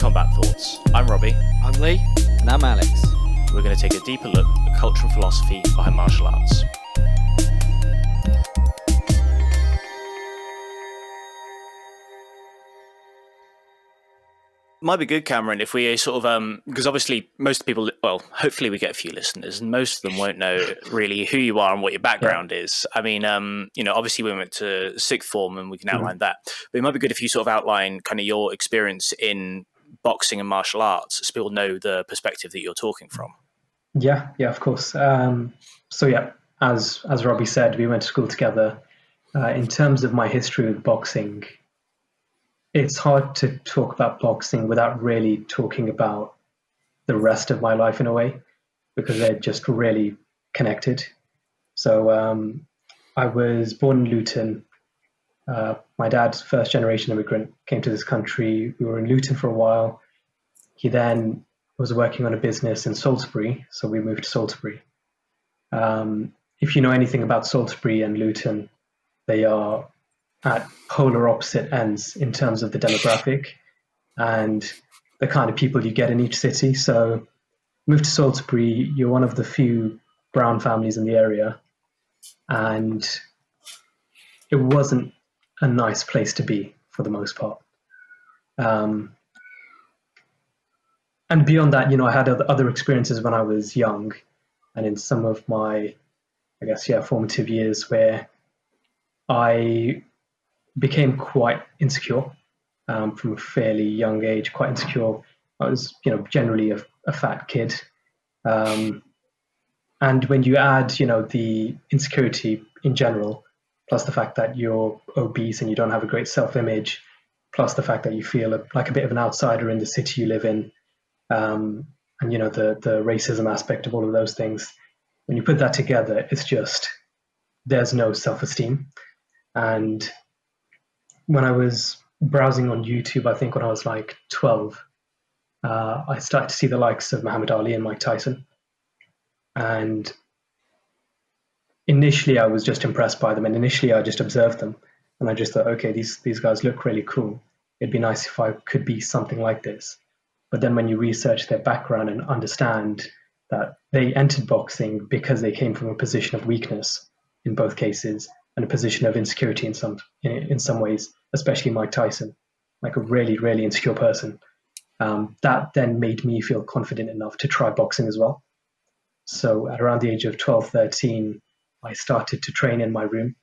Combat Thoughts. I'm Robbie. I'm Lee. And I'm Alex. We're going to take a deeper look at culture and philosophy behind martial arts. Might be good, Cameron, if we sort of, because obviously most people, well, hopefully we get a few listeners, and most of them won't know really who you are and what your background is. I mean, obviously we went to sixth form and we can outline that, but it might be good if you sort of outline kind of your experience in boxing and martial arts, so people know the perspective that you're talking from. Yeah, of course. As Robbie said, we went to school together. In terms of my history with boxing, it's hard to talk about boxing without really talking about the rest of my life in a way, because they're just really connected. So I was born in Luton. My dad's first generation immigrant, came to this country. We were in Luton for a while. He then was working on a business in Salisbury, so we moved to Salisbury. If you know anything about Salisbury and Luton, they are at polar opposite ends in terms of the demographic and the kind of people you get in each city. So moved to Salisbury, you're one of the few brown families in the area, and it wasn't a nice place to be for the most part. And beyond that, I had other experiences when I was young and in some of my, formative years where I became quite insecure from a fairly young age, quite insecure. I was, generally a fat kid. And when you add, the insecurity in general, plus the fact that you're obese and you don't have a great self-image, plus the fact that you feel like a bit of an outsider in the city you live in, and, the racism aspect of all of those things, when you put that together, it's just, there's no self-esteem. And when I was browsing on YouTube, I think when I was like 12, I started to see the likes of Muhammad Ali and Mike Tyson. And initially I was just impressed by them. And initially I just observed them. And I just thought, okay, these guys look really cool. It'd be nice if I could be something like this. But then when you research their background and understand that they entered boxing because they came from a position of weakness in both cases, and a position of insecurity in some ways, especially Mike Tyson, like a really, really insecure person. That then made me feel confident enough to try boxing as well. So at around the age of 12, 13, I started to train in my room.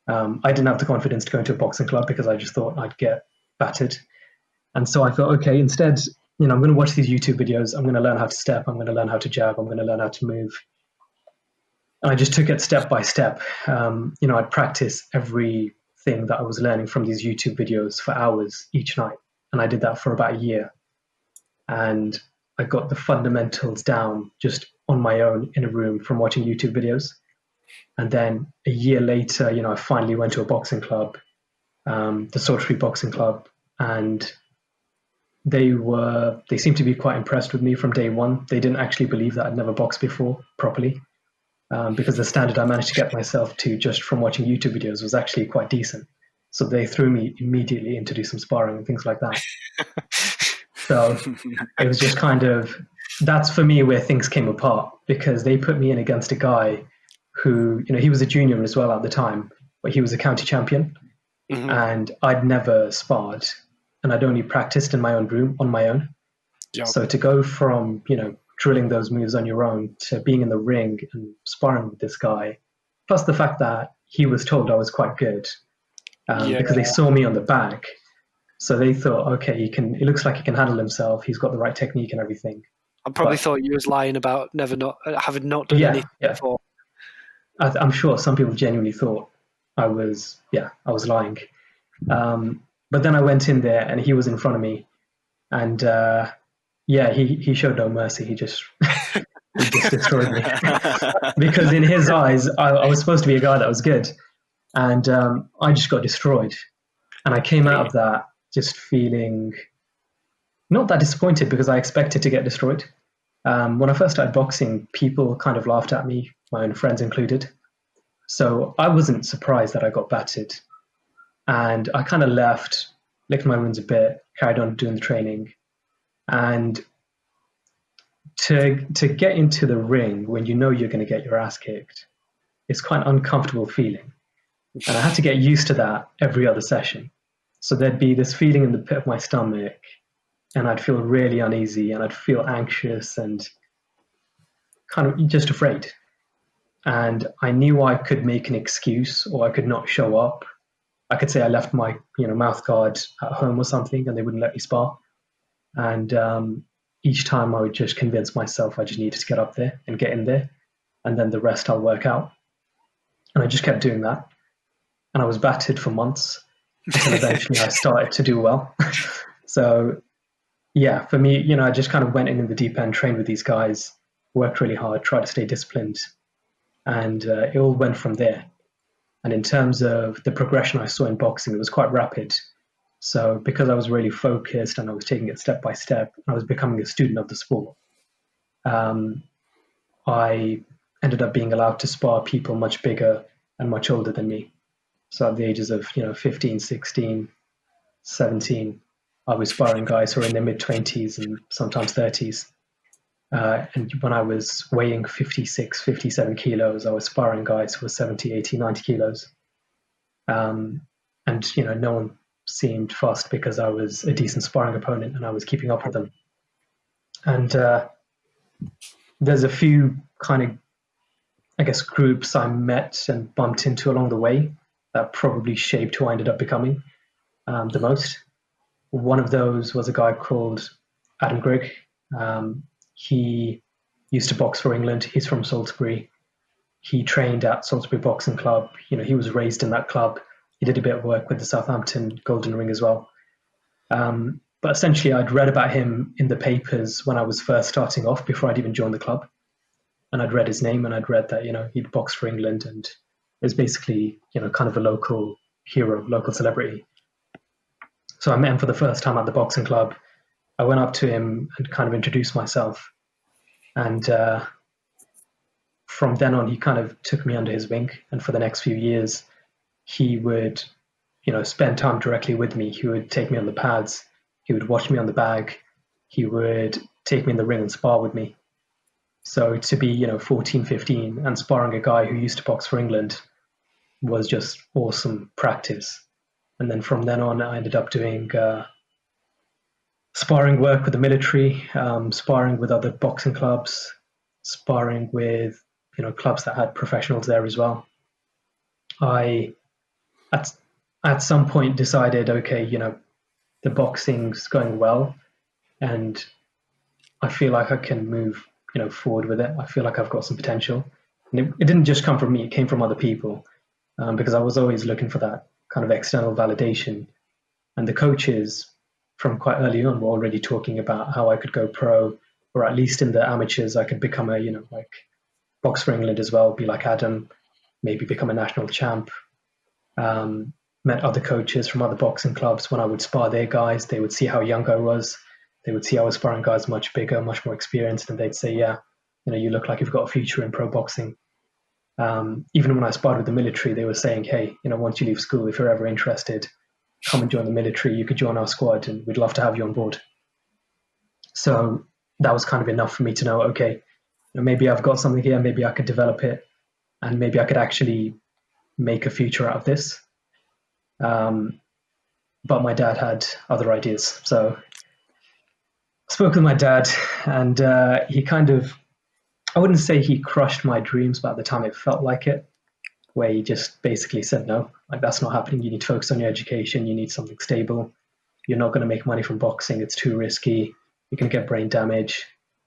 I didn't have the confidence to go into a boxing club because I just thought I'd get battered. And so I thought, okay, instead, I'm going to watch these YouTube videos. I'm going to learn how to step. I'm going to learn how to jab. I'm going to learn how to move. And I just took it step by step. I'd practice everything that I was learning from these YouTube videos for hours each night. And I did that for about a year. And I got the fundamentals down just on my own in a room from watching YouTube videos. And then a year later, I finally went to a boxing club, the Salisbury Boxing Club. And they seemed to be quite impressed with me from day one. They didn't actually believe that I'd never boxed before properly. Because the standard I managed to get myself to just from watching YouTube videos was actually quite decent. So they threw me immediately in to do some sparring and things like that. So it was just kind of, that's for me where things came apart, because they put me in against a guy who, he was a junior as well at the time, but he was a county champion. Mm-hmm. And I'd never sparred, and I'd only practiced in my own room on my own. Yep. So to go from, drilling those moves on your own to being in the ring and sparring with this guy, plus the fact that he was told I was quite good, because they saw me on the back. So they thought, okay, it looks like he can handle himself. He's got the right technique and everything. I probably thought you was lying about having not done anything before. I'm sure some people genuinely thought I was lying. But then I went in there and he was in front of me, and he showed no mercy. He just destroyed me. Because in his eyes, I was supposed to be a guy that was good. And I just got destroyed. And I came out of that just feeling not that disappointed, because I expected to get destroyed. When I first started boxing, people kind of laughed at me, my own friends included. So I wasn't surprised that I got battered. And I kind of left, licked my wounds a bit, carried on doing the training. And to get into the ring when you know you're going to get your ass kicked, it's quite an uncomfortable feeling. And I had to get used to that every other session. So there'd be this feeling in the pit of my stomach, and I'd feel really uneasy, and I'd feel anxious and kind of just afraid. And I knew I could make an excuse, or I could not show up. I could say I left my mouth guard at home or something, and they wouldn't let me spar. And each time I would just convince myself I just needed to get up there and get in there, and then the rest I'll work out. And I just kept doing that. And I was battered for months until eventually I started to do well. So yeah, for me, I just kind of went in the deep end, trained with these guys, worked really hard, tried to stay disciplined, and it all went from there. And in terms of the progression I saw in boxing, it was quite rapid. So because I was really focused and I was taking it step by step, I was becoming a student of the sport. I ended up being allowed to spar people much bigger and much older than me. So at the ages of 15, 16, 17, I was sparring guys who were in their mid-20s and sometimes 30s. And when I was weighing 56, 57 kilos, I was sparring guys who were 70, 80, 90 kilos. And no one seemed fussed because I was a decent sparring opponent and I was keeping up with them. And there's a few kind of, I guess, groups I met and bumped into along the way that probably shaped who I ended up becoming the most. One of those was a guy called Adam Grigg. He used to box for England. He's from Salisbury. He trained at Salisbury Boxing Club. He was raised in that club. He did a bit of work with the Southampton Golden Ring as well. But essentially, I'd read about him in the papers when I was first starting off, before I'd even joined the club. And I'd read his name, and I'd read that, he'd boxed for England, and it was basically, kind of a local hero, local celebrity. So I met him for the first time at the boxing club. I went up to him and kind of introduced myself. And from then on, he kind of took me under his wing. And for the next few years, he would, spend time directly with me. He would take me on the pads. He would watch me on the bag. He would take me in the ring and spar with me. So to be, 14, 15 and sparring a guy who used to box for England was just awesome practice. And then from then on, I ended up doing sparring work with the military, sparring with other boxing clubs, sparring with, clubs that had professionals there as well. I, at some point, decided, okay, the boxing's going well, and I feel like I can move, forward with it. I feel like I've got some potential. And it didn't just come from me, it came from other people, because I was always looking for that kind of external validation. And the coaches from quite early on were already talking about how I could go pro, or at least in the amateurs, I could become a, like box for England as well, be like Adam, maybe become a national champ. Met other coaches from other boxing clubs. When I would spar their guys, they would see how young I was. They would see I was sparring guys much bigger, much more experienced, and they'd say, yeah, you look like you've got a future in pro boxing. Even when I sparred with the military, they were saying, hey, once you leave school, if you're ever interested, come and join the military. You could join our squad and we'd love to have you on board. So that was kind of enough for me to know, okay, maybe I've got something here, maybe I could develop it, and maybe I could actually make a future out of this. But my dad had other ideas. So I spoke with my dad, and he kind of, I wouldn't say he crushed my dreams, but at the time it felt like it, where he just basically said, no, like that's not happening. You need to focus on your education. You need something stable. You're not going to make money from boxing. It's too risky. You can get brain damage,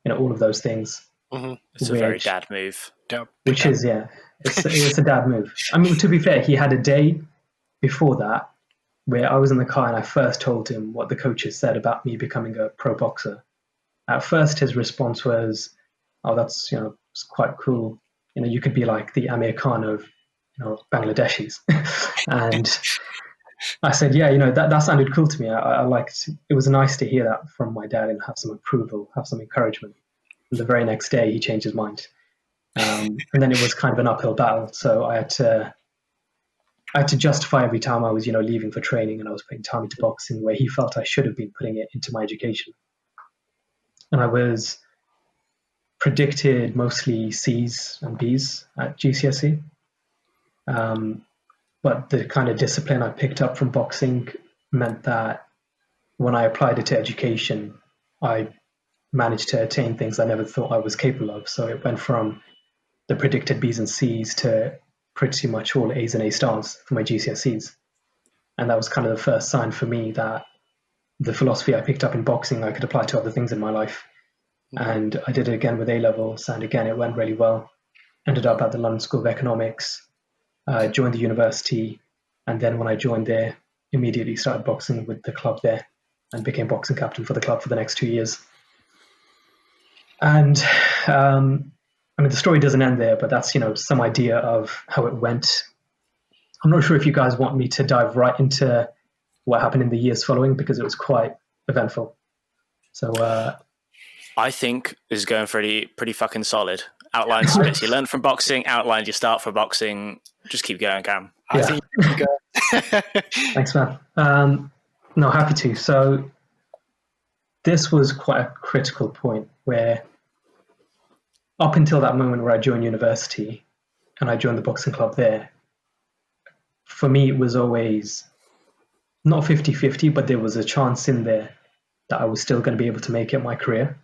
all of those things. Mm-hmm. It's a very dad move. Which is, yeah, it's a dad move. I mean, to be fair, he had a day before that where I was in the car and I first told him what the coaches said about me becoming a pro boxer. At first, his response was, oh, that's, it's quite cool. You could be like the Amir Khan of, Bangladeshis. And I said, yeah, that sounded cool to me. I liked, it was nice to hear that from my dad and have some approval, have some encouragement. And the very next day, he changed his mind. And then it was kind of an uphill battle. So I had to justify every time I was, leaving for training and I was putting time into boxing where he felt I should have been putting it into my education. and I was predicted mostly C's and B's at GCSE. But the kind of discipline I picked up from boxing meant that when I applied it to education, I managed to attain things I never thought I was capable of. So it went from the predicted B's and C's to pretty much all A's and A stars for my GCSEs. And that was kind of the first sign for me that the philosophy I picked up in boxing, I could apply to other things in my life. And I did it again with A levels, and again, it went really well. Ended up at the London School of Economics, joined the university, and then when I joined there, immediately started boxing with the club there and became boxing captain for the club for the next 2 years. And I mean, the story doesn't end there, but that's, some idea of how it went. I'm not sure if you guys want me to dive right into what happened in the years following, because it was quite eventful. So I think this is going pretty fucking solid. Outlines bits you learned from boxing, outlined your start for boxing. Just keep going, Cam. I think you can go. Thanks, man. No, happy to. So this was quite a critical point where up until that moment where I joined university and I joined the boxing club there, for me, it was always not 50-50, but there was a chance in there that I was still going to be able to make it my career.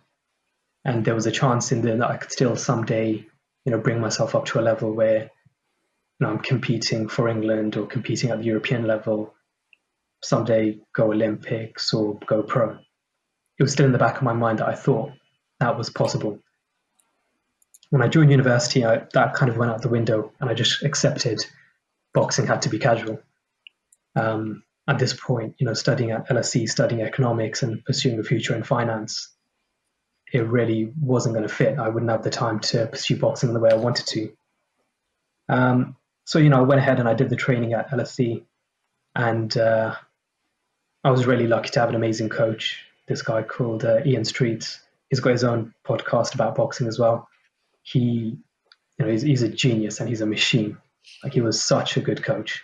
And there was a chance in there that I could still someday, bring myself up to a level where, I'm competing for England or competing at the European level, someday go Olympics or go pro. It was still in the back of my mind that I thought that was possible. When I joined university, that kind of went out the window, and I just accepted boxing had to be casual. At this point, studying at LSE, studying economics and pursuing a future in finance, it really wasn't going to fit. I wouldn't have the time to pursue boxing the way I wanted to. So, I went ahead and I did the training at LSE, and I was really lucky to have an amazing coach, this guy called Ian Streets. He's got his own podcast about boxing as well. He's a genius and he's a machine. Like, he was such a good coach.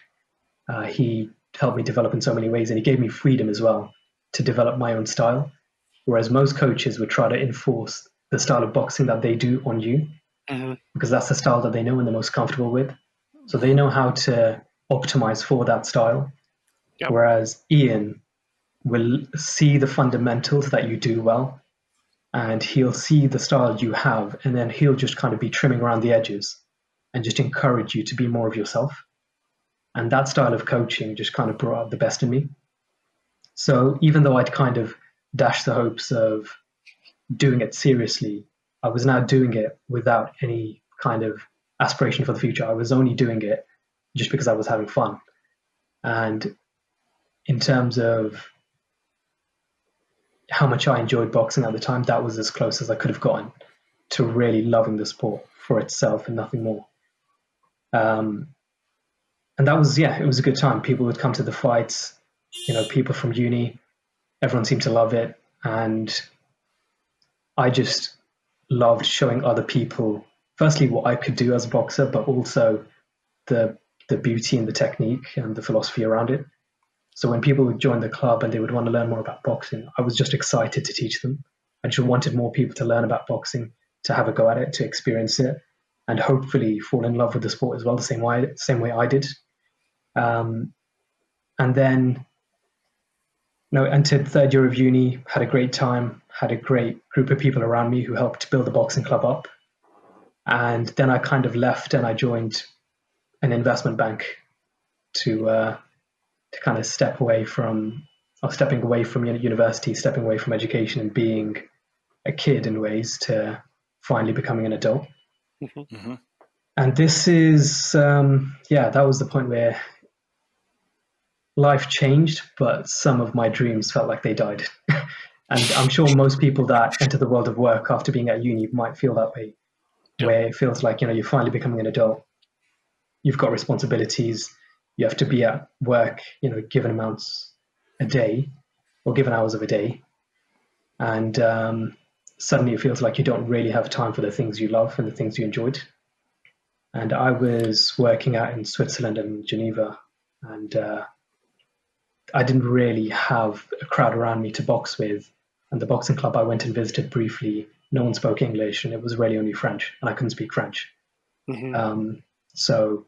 He helped me develop in so many ways, and he gave me freedom as well to develop my own style. Whereas most coaches would try to enforce the style of boxing that they do on you, because that's the style that they know and they're most comfortable with. So they know how to optimize for that style. Yep. Whereas Ian will see the fundamentals that you do well, and he'll see the style you have, and then he'll just kind of be trimming around the edges and just encourage you to be more of yourself. And that style of coaching just kind of brought out the best in me. So even though I'd kind of dashed the hopes of doing it seriously, I was now doing it without any kind of aspiration for the future. I was only doing it just because I was having fun. And in terms of how much I enjoyed boxing at the time, that was as close as I could have gotten to really loving the sport for itself and nothing more. And that was, it was a good time. People would come to the fights, people from uni, everyone seemed to love it. And I just loved showing other people, firstly, what I could do as a boxer, but also the beauty and the technique and the philosophy around it. So when people would join the club and they would want to learn more about boxing, I was just excited to teach them. I just wanted more people to learn about boxing, to have a go at it, to experience it, and hopefully fall in love with the sport as well, the same way I did. And then, entered third year of uni, had a great time, had a great group of people around me who helped build the boxing club up. And then I kind of left and I joined an investment bank to kind of stepping away from university, stepping away from education and being a kid in ways to finally becoming an adult. Mm-hmm. And this is, that was the point where life changed, but some of my dreams felt like they died. And I'm sure most people that enter the world of work after being at uni might feel that way, where it feels like, you're finally becoming an adult. You've got responsibilities. You have to be at work, given amounts a day or given hours of a day. And suddenly it feels like you don't really have time for the things you love and the things you enjoyed. And I was working out in Switzerland and Geneva, and I didn't really have a crowd around me to box with. And the boxing club I went and visited briefly, no one spoke English, and it was really only French, and I couldn't speak French. So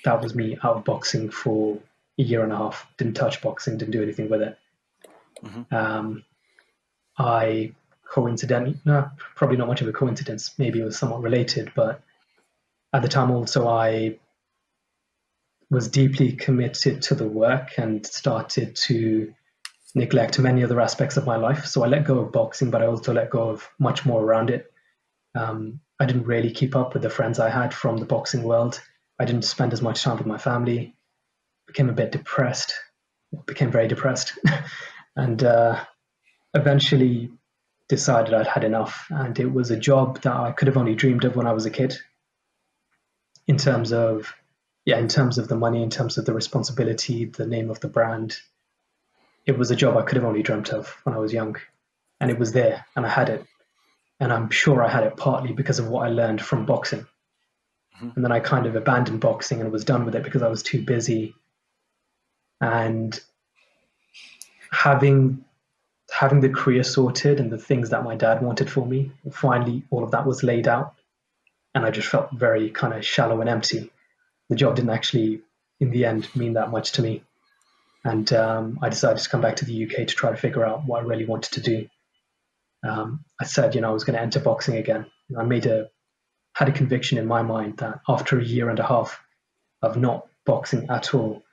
that was me out of boxing for a year and a half. Didn't touch boxing, didn't do anything with it. I coincidentally, no, probably not much of a coincidence, maybe it was somewhat related, but at the time also I was deeply committed to the work and started to neglect many other aspects of my life. So I let go of boxing, but I also let go of much more around it. I didn't really keep up with the friends I had from the boxing world. I didn't spend as much time with my family. Became a bit depressed. Became very depressed, and eventually decided I'd had enough. And it was a job that I could have only dreamed of when I was a kid. In terms of the money, in terms of the responsibility, the name of the brand, it was a job I could have only dreamt of when I was young, and it was there, and I had it. And I'm sure I had it partly because of what I learned from boxing. And then I kind of abandoned boxing and was done with it because I was too busy. And having the career sorted and the things that my dad wanted for me, finally all of that was laid out. And I just felt very kind of shallow and empty. The job didn't actually, in the end, mean that much to me. And I decided to come back to the UK to try to figure out what I really wanted to do. I said, I was going to enter boxing again. I had a conviction in my mind that after a year and a half of not boxing at all,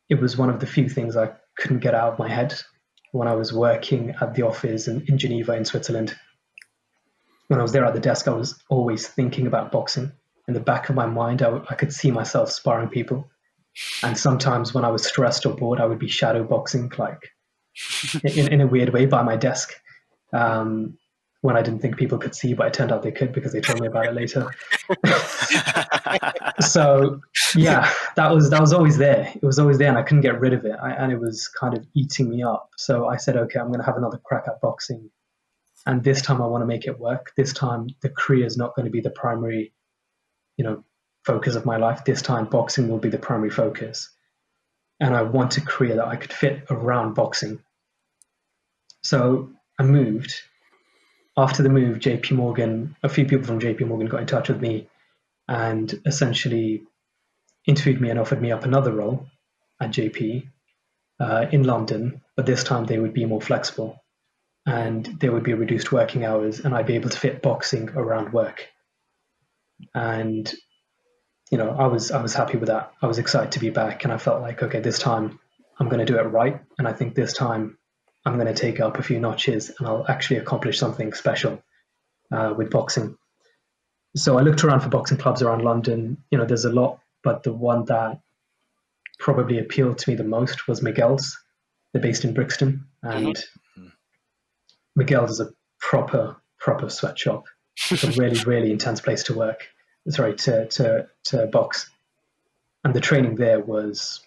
it was one of the few things I couldn't get out of my head. When I was working at the office in Geneva in Switzerland, when I was there at the desk, I was always thinking about boxing. In the back of my mind, I could see myself sparring people. And sometimes when I was stressed or bored, I would be shadow boxing, like in a weird way, by my desk. When I didn't think people could see, but it turned out they could because they told me about it later. So yeah, that was always there. It was always there, and I couldn't get rid of it. And it was kind of eating me up. So I said, okay, I'm going to have another crack at boxing. And this time I want to make it work. This time the career is not going to be the primary, focus of my life. This time boxing will be the primary focus. And I want a career that I could fit around boxing. So I moved. After the move, JP Morgan, a few people from JP Morgan got in touch with me and essentially interviewed me and offered me up another role at JP in London, but this time they would be more flexible and there would be reduced working hours and I'd be able to fit boxing around work. And, I was happy with that. I was excited to be back and I felt like, okay, this time I'm going to do it right. And I think this time I'm going to take up a few notches and I'll actually accomplish something special with boxing. So I looked around for boxing clubs around London. There's a lot, but the one that probably appealed to me the most was Miguel's. They're based in Brixton, and Miguel's is a proper sweatshop. It's a really, really intense place to work. Sorry, to box. And the training there was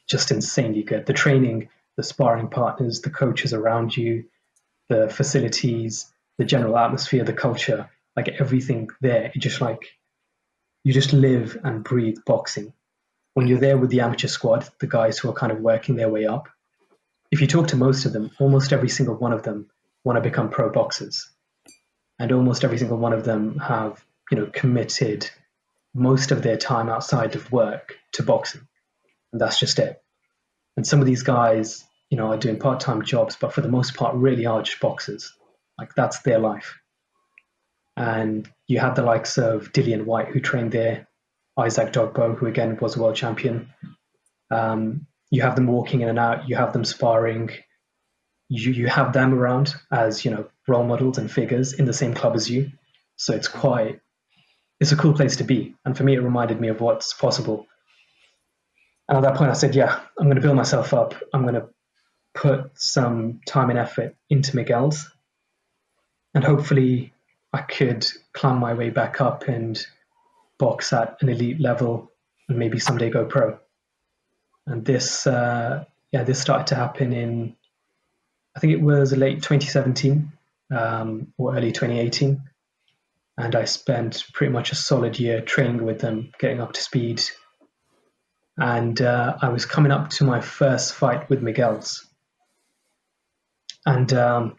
just insanely good. The training, the sparring partners, the coaches around you, the facilities, the general atmosphere, the culture, like everything there, you just live and breathe boxing. When you're there with the amateur squad, the guys who are kind of working their way up, if you talk to most of them, almost every single one of them want to become pro boxers. And almost every single one of them have, committed most of their time outside of work to boxing. And that's just it. And some of these guys, are doing part-time jobs, but for the most part really are just boxers. Like that's their life. And you have the likes of Dillian White, who trained there, Isaac Dogbo, who again was a world champion. You have them walking in and out, you have them sparring, you have them around as, role models and figures in the same club as you. So it's a cool place to be. And for me, it reminded me of what's possible. And at that point I said, yeah, I'm going to build myself up. I'm going to put some time and effort into Miguel's. And hopefully I could climb my way back up and box at an elite level and maybe someday go pro. And this started to happen in, I think it was late 2017 or early 2018. And I spent pretty much a solid year training with them, getting up to speed. And I was coming up to my first fight with Miguel's. And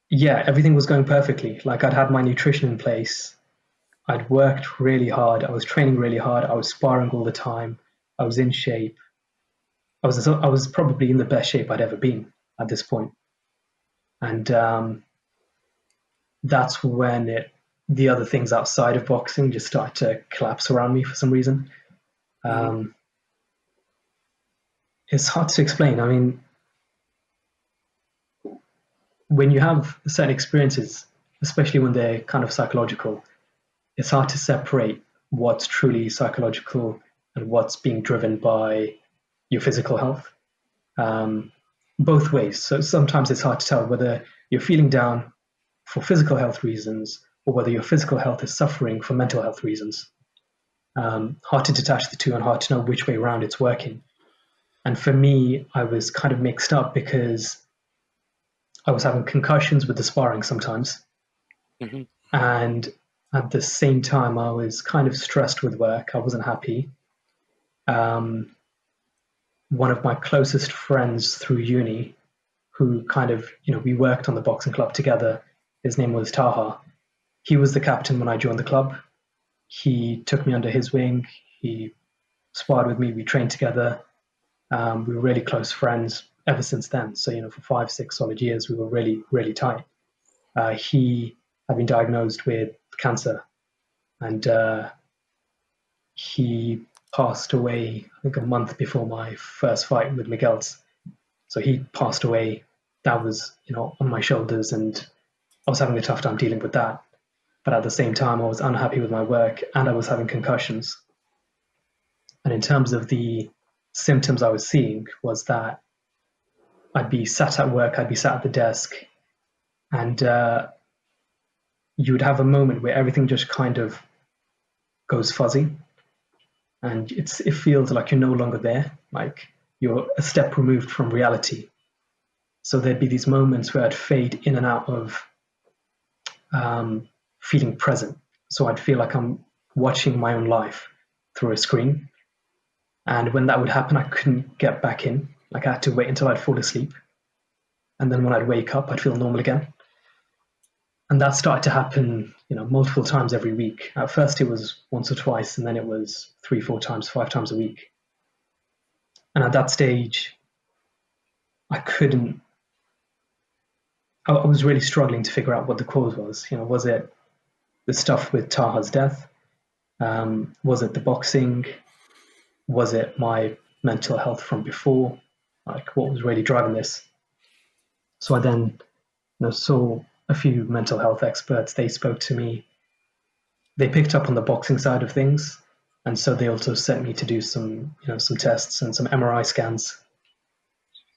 yeah, everything was going perfectly. Like I'd had my nutrition in place. I'd worked really hard. I was training really hard. I was sparring all the time. I was in shape. I was probably in the best shape I'd ever been at this point. And that's when the other things outside of boxing just started to collapse around me for some reason. It's hard to explain. I mean, when you have certain experiences, especially when they're kind of psychological, it's hard to separate what's truly psychological and what's being driven by your physical health. Both ways. So sometimes it's hard to tell whether you're feeling down for physical health reasons or whether your physical health is suffering for mental health reasons. Hard to detach the two and hard to know which way around it's working. And for me, I was kind of mixed up because I was having concussions with the sparring sometimes. Mm-hmm. And at the same time, I was kind of stressed with work. I wasn't happy. One of my closest friends through uni, who kind of, we worked on the boxing club together, his name was Taha. He was the captain when I joined the club. He took me under his wing. He sparred with me. We trained together. We were really close friends ever since then. So, for 5, 6 solid years, we were really, really tight. He had been diagnosed with cancer, and he passed away, I think, a month before my first fight with Miguel's. So he passed away. That was, on my shoulders, and I was having a tough time dealing with that. But at the same time, I was unhappy with my work, and I was having concussions. And in terms of the symptoms I was seeing, was that I'd be sat at work, I'd be sat at the desk, and you would have a moment where everything just kind of goes fuzzy, and it feels like you're no longer there, like you're a step removed from reality. So there'd be these moments where I'd fade in and out of feeling present. So I'd feel like I'm watching my own life through a screen. And when that would happen, I couldn't get back in. Like I had to wait until I'd fall asleep. And then when I'd wake up, I'd feel normal again. And that started to happen, multiple times every week. At first it was once or twice, and then it was 3, 4 times, 5 times a week. And at that stage, I was really struggling to figure out what the cause was. Was it the stuff with Taha's death? Was it the boxing? Was it my mental health from before? Like what was really driving this? So I then, saw a few mental health experts. They spoke to me. They picked up on the boxing side of things, and so they also sent me to do some tests and some MRI scans.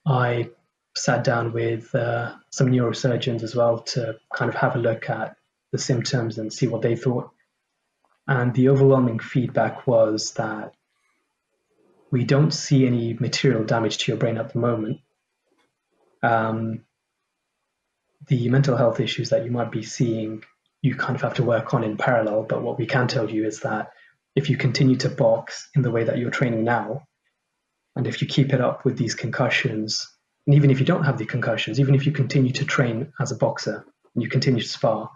I sat down with some neurosurgeons as well to kind of have a look at the symptoms and see what they thought. And the overwhelming feedback was that we don't see any material damage to your brain at the moment. The mental health issues that you might be seeing, you kind of have to work on in parallel. But what we can tell you is that if you continue to box in the way that you're training now, and if you keep it up with these concussions, and even if you don't have the concussions, even if you continue to train as a boxer and you continue to spar,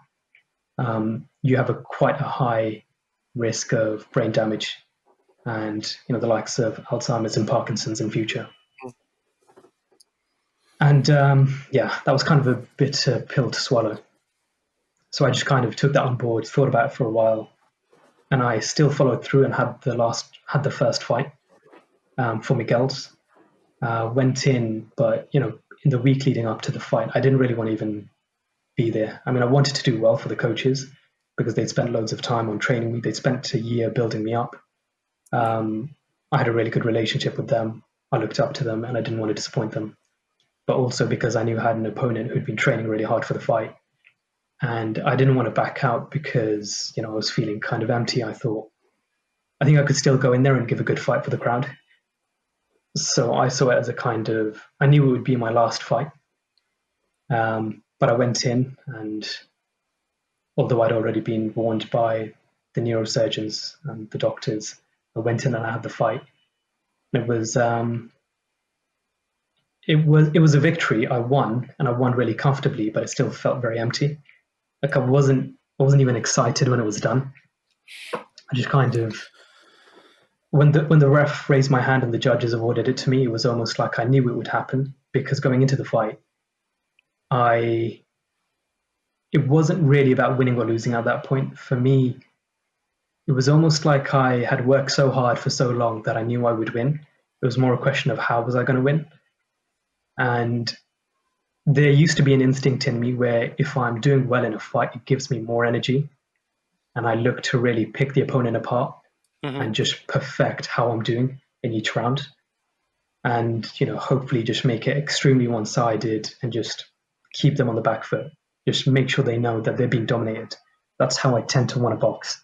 you have quite a high risk of brain damage and the likes of Alzheimer's and Parkinson's in future. And that was kind of a bitter pill to swallow. So I just kind of took that on board, thought about it for a while, and I still followed through and had the first fight for Miguel's. Went in, but in the week leading up to the fight, I didn't really want to even be there. I mean, I wanted to do well for the coaches because they'd spent loads of time on training me. They'd spent a year building me up. I had a really good relationship with them. I looked up to them, and I didn't want to disappoint them. But also because I knew I had an opponent who'd been training really hard for the fight. And I didn't want to back out because, I was feeling kind of empty. I thought, I think I could still go in there and give a good fight for the crowd. So I saw it as I knew it would be my last fight. But I went in, and although I'd already been warned by the neurosurgeons and the doctors, I went in and I had the fight. And it was a victory. I won, and I won really comfortably, but it still felt very empty. Like I wasn't even excited when it was done. I just kind of, when the ref raised my hand and the judges awarded it to me, it was almost like I knew it would happen, because going into the fight, it wasn't really about winning or losing at that point. For me, it was almost like I had worked so hard for so long that I knew I would win. It was more a question of how was I going to win. And there used to be an instinct in me where if I'm doing well in a fight, it gives me more energy. And I look to really pick the opponent apart and just perfect how I'm doing in each round. And, hopefully just make it extremely one-sided and just keep them on the back foot. Just make sure they know that they're being dominated. That's how I tend to want to box.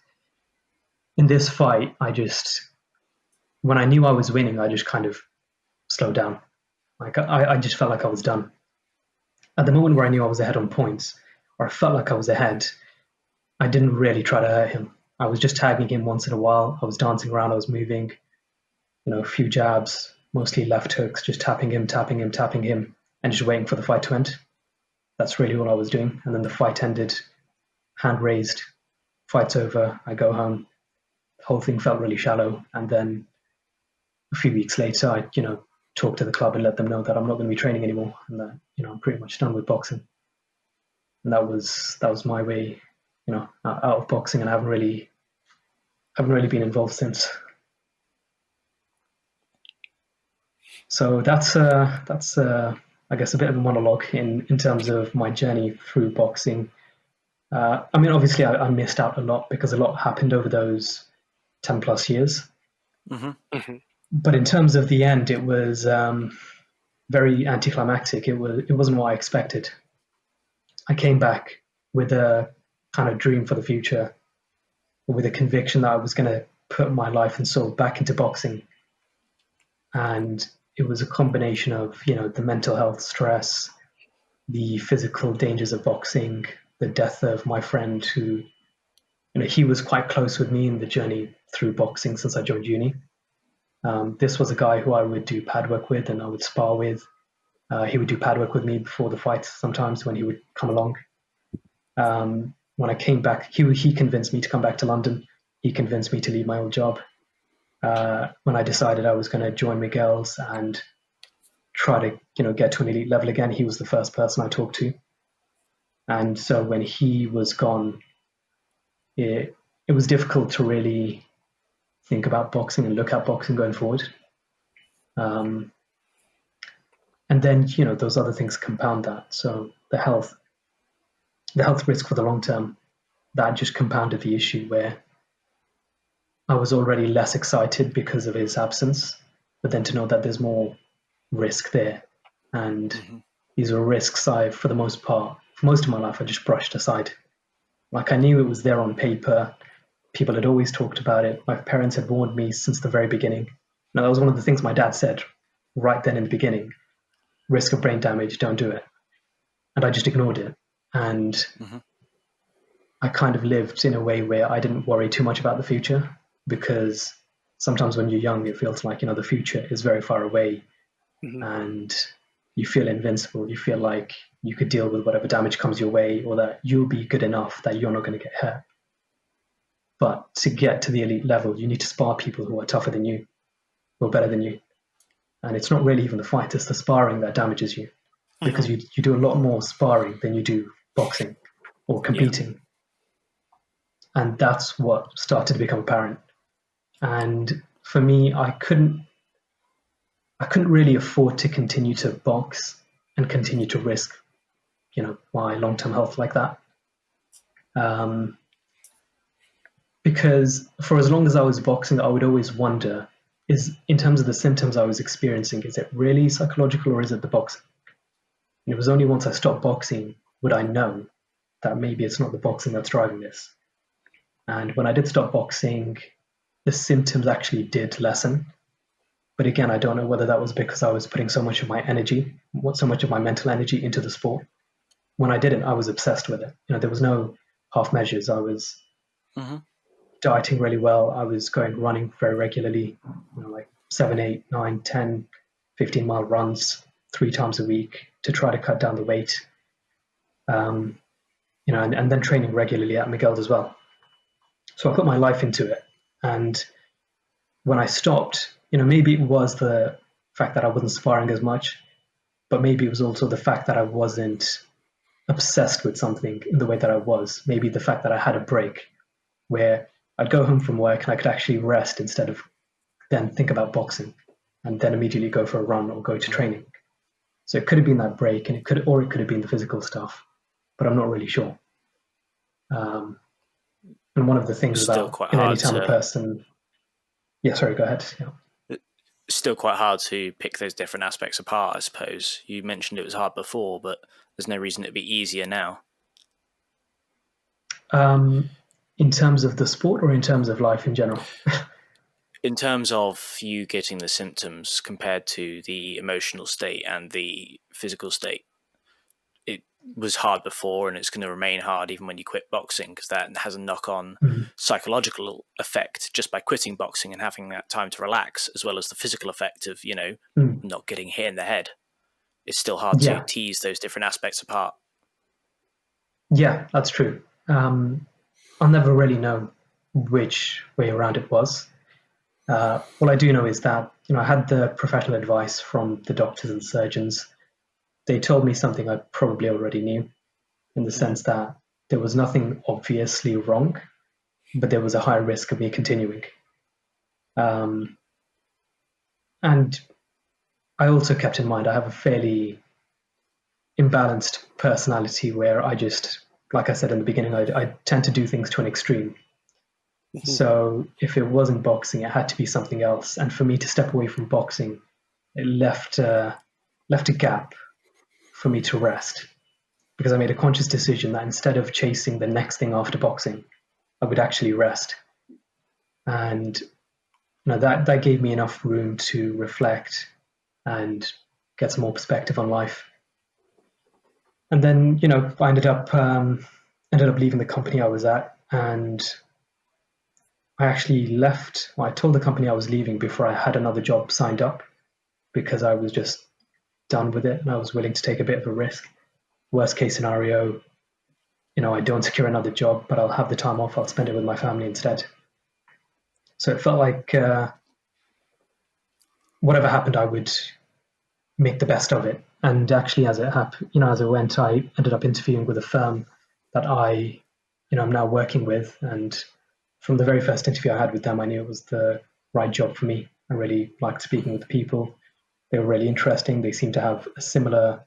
In this fight, when I knew I was winning, I just kind of slowed down. Like I just felt like I was done. At the moment where I knew I was ahead on points, or I felt like I was ahead, I didn't really try to hurt him. I was just tagging him once in a while. I was dancing around, I was moving, a few jabs, mostly left hooks, just tapping him, and just waiting for the fight to end. That's really all I was doing. And then the fight ended, hand raised, fight's over, I go home. The whole thing felt really shallow. And then a few weeks later, I, talked to the club and let them know that I'm not going to be training anymore, and that, I'm pretty much done with boxing. And that was my way, out of boxing, and I haven't really been involved since. So that's I guess a bit of a monologue in terms of my journey through boxing. I mean, obviously, I missed out a lot because a lot happened over those 10 plus years. But in terms of the end, it was very anticlimactic. It wasn't what I expected. I came back with a kind of dream for the future, with a conviction that I was going to put my life and soul back into boxing. And it was a combination of, the mental health stress, the physical dangers of boxing, the death of my friend who, he was quite close with me in the journey through boxing since I joined uni. This was a guy who I would do pad work with and I would spar with. He would do pad work with me before the fights sometimes when he would come along. When I came back, he convinced me to come back to London. He convinced me to leave my old job. When I decided I was going to join Miguel's and try to, get to an elite level again, he was the first person I talked to. And so when he was gone, it was difficult to really think about boxing and look at boxing going forward. And then, those other things compound that. So the health risk for the long term, that just compounded the issue where I was already less excited because of his absence, but then to know that there's more risk there. And these are risks for the most part, for most of my life, I just brushed aside. Like I knew it was there on paper. People had always talked about it. My parents had warned me since the very beginning. Now, that was one of the things my dad said right then in the beginning. Risk of brain damage, don't do it. And I just ignored it. And I kind of lived in a way where I didn't worry too much about the future, because sometimes when you're young, it feels like, the future is very far away and you feel invincible. You feel like you could deal with whatever damage comes your way, or that you'll be good enough that you're not going to get hurt. But to get to the elite level, you need to spar people who are tougher than you, who are better than you. And it's not really even the fight, it's the sparring that damages you, because you do a lot more sparring than you do boxing or competing. And that's what started to become apparent. And for me, I couldn't really afford to continue to box and continue to risk, my long-term health like that. Because for as long as I was boxing, I would always wonder, in terms of the symptoms I was experiencing, is it really psychological or is it the boxing? And it was only once I stopped boxing would I know that maybe it's not the boxing that's driving this. And when I did stop boxing, the symptoms actually did lessen. But again, I don't know whether that was because I was putting so much of my energy, so much of my mental energy into the sport. When I didn't, I was obsessed with it. There was no half measures. I was dieting really well. I was going running very regularly, like 7, 8, 9, 10, 15-mile runs. 3 times a week to try to cut down the weight. And then training regularly at Miguel's as well. So I put my life into it. And when I stopped, maybe it was the fact that I wasn't sparring as much, but maybe it was also the fact that I wasn't obsessed with something in the way that I was. Maybe the fact that I had a break where I'd go home from work and I could actually rest instead of then think about boxing and then immediately go for a run or go to training. So it could have been that break, and it could have been the physical stuff, but I'm not really sure. And one of the things about any time a person, sorry, go ahead. Yeah. It's still quite hard to pick those different aspects apart, I suppose. You mentioned it was hard before, but there's no reason it'd be easier now. In terms of the sport or in terms of life in general? In terms of you getting the symptoms compared to the emotional state and the physical state, it was hard before and it's going to remain hard even when you quit boxing, because that has a knock-on psychological effect just by quitting boxing and having that time to relax, as well as the physical effect of, not getting hit in the head. It's still hard to tease those different aspects apart. Yeah, that's true. I'll never really know which way around it was. All I do know is that, I had the professional advice from the doctors and surgeons. They told me something I probably already knew, in the sense that there was nothing obviously wrong, but there was a high risk of me continuing. And I also kept in mind I have a fairly imbalanced personality where I just, like I said in the beginning, I tend to do things to an extreme. So if it wasn't boxing, it had to be something else. And for me to step away from boxing, it left a gap for me to rest, because I made a conscious decision that instead of chasing the next thing after boxing, I would actually rest. And that gave me enough room to reflect and get some more perspective on life. And then, I ended up leaving the company I was at, and I actually left. Well, I told the company I was leaving before I had another job signed up, because I was just done with it and I was willing to take a bit of a risk. Worst case scenario, I don't secure another job, but I'll have the time off. I'll spend it with my family instead. So it felt like whatever happened, I would make the best of it. And actually, as it happened, as I went, I ended up interviewing with a firm that I'm now working with. And from the very first interview I had with them, I knew it was the right job for me. I really liked speaking with the people. They were really interesting. They seemed to have a similar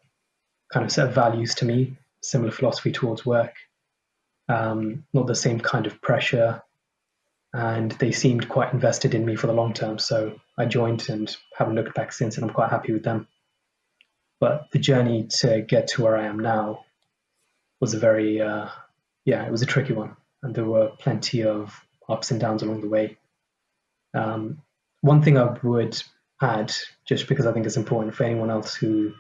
kind of set of values to me, similar philosophy towards work, not the same kind of pressure. And they seemed quite invested in me for the long term. So I joined and haven't looked back since, and I'm quite happy with them. But the journey to get to where I am now was it was a tricky one. And there were plenty of ups and downs along the way. One thing I would add, just because I think it's important for anyone else who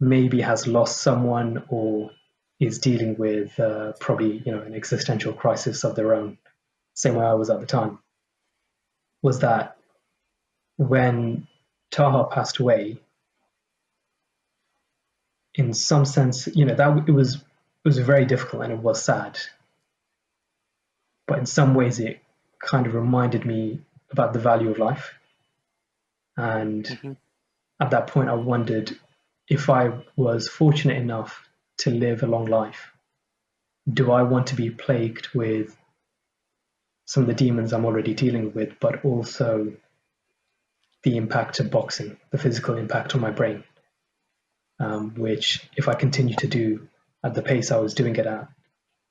maybe has lost someone or is dealing with probably an existential crisis of their own, same way I was at the time, was that when Taha passed away, in some sense, that it was very difficult and it was sad. But in some ways, it kind of reminded me about the value of life. And at that point, I wondered, if I was fortunate enough to live a long life, do I want to be plagued with some of the demons I'm already dealing with, but also the impact of boxing, the physical impact on my brain, which if I continue to do at the pace I was doing it at,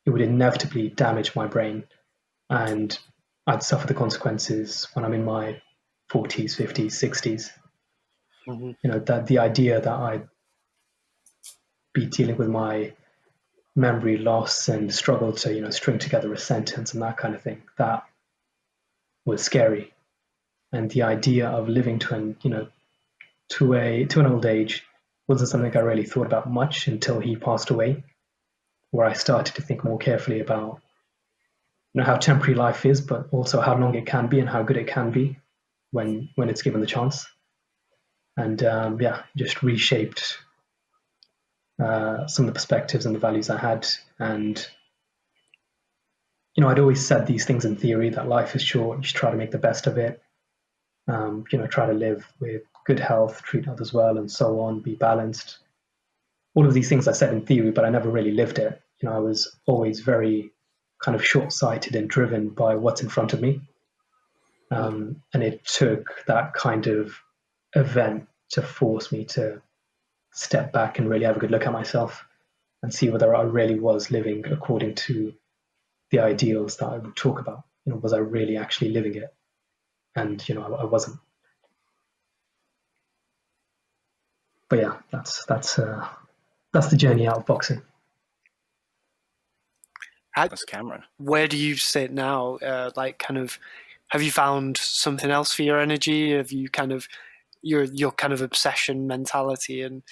it would inevitably damage my brain, and I'd suffer the consequences when I'm in my 40s, 50s, 60s. That the idea that I'd be dealing with my memory loss and struggle to string together a sentence and that kind of thing, that was scary. And the idea of living to an old age wasn't something I really thought about much until he passed away, where I started to think more carefully about how temporary life is, but also how long it can be and how good it can be when it's given the chance. and just reshaped some of the perspectives and the values I had. And I'd always said these things in theory, that life is short, you should try to make the best of it. Try to live with good health, treat others well, and so on, be balanced. All of these things I said in theory, but I never really lived it. I was always very kind of short-sighted and driven by what's in front of me. And it took that kind of event to force me to step back and really have a good look at myself and see whether I really was living according to the ideals that I would talk about. Was I really actually living it? And I wasn't. But yeah, that's the journey out of boxing. That's Kamran. Where do you sit now? Have you found something else for your energy? Have you kind of your kind of obsession mentality, and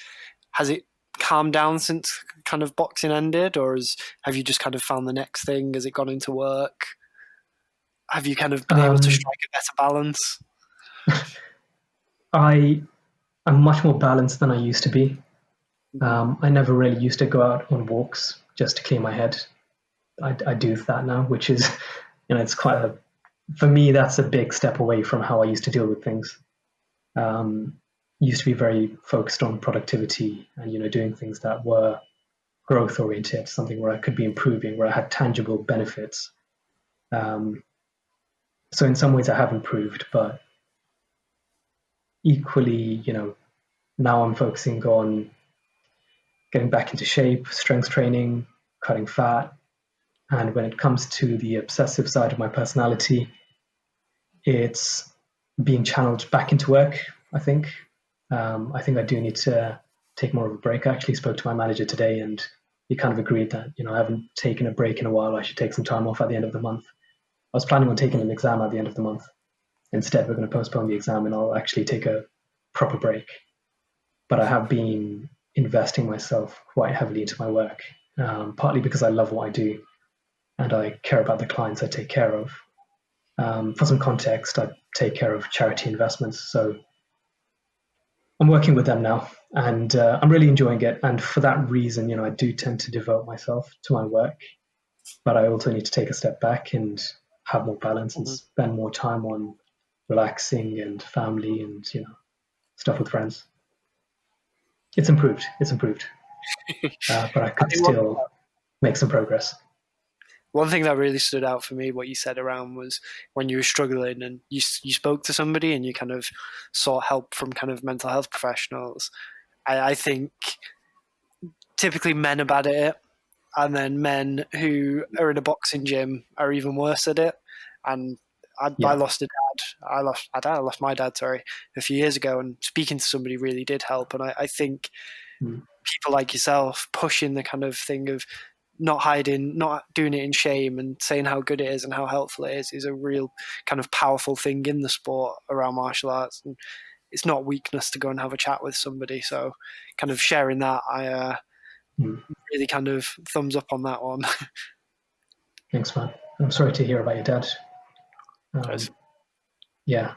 has it calmed down since kind of boxing ended, or have you just kind of found the next thing? Has it gone into work? Have you kind of been able to strike a better balance? I am much more balanced than I used to be. I never really used to go out on walks just to clear my head. I do that now, which is, it's quite for me, that's a big step away from how I used to deal with things. Used to be very focused on productivity and, doing things that were growth oriented, something where I could be improving, where I had tangible benefits. So in some ways I have improved, but equally, now I'm focusing on getting back into shape, strength training, cutting fat. And when it comes to the obsessive side of my personality, it's being channeled back into work, I think. I think I do need to take more of a break. I actually spoke to my manager today, and he kind of agreed that, I haven't taken a break in a while. I should take some time off at the end of the month. I was planning on taking an exam at the end of the month. Instead, we're going to postpone the exam and I'll actually take a proper break. But I have been investing myself quite heavily into my work, partly because I love what I do and I care about the clients I take care of. For some context, I take care of charity investments. So I'm working with them now and I'm really enjoying it. And for that reason, I do tend to devote myself to my work, but I also need to take a step back and have more balance and spend more time on relaxing and family and, stuff with friends. It's improved. But I could still make some progress. One thing that really stood out for me, what you said around, was when you were struggling and you spoke to somebody and you kind of sought help from kind of mental health professionals. I think typically men are bad at it, and then men who are in a boxing gym are even worse at it. And I lost a dad. I lost my dad, a few years ago, and speaking to somebody really did help. And I think people like yourself pushing the kind of thing of not hiding, not doing it in shame, and saying how good it is and how helpful it is a real kind of powerful thing in the sport around martial arts. And it's not weakness to go and have a chat with somebody. So kind of sharing that, I really kind of thumbs up on that one. Thanks, man. I'm sorry to hear about your dad. Yeah,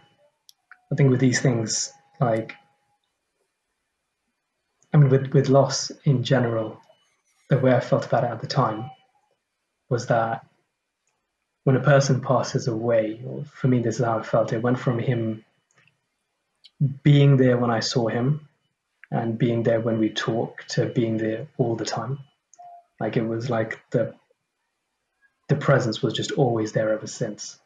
I think with these things, with loss in general, the way I felt about it at the time was that when a person passes away, or for me, this is how I felt. It went from him being there when I saw him and being there when we talked to being there all the time. It was like the presence was just always there ever since.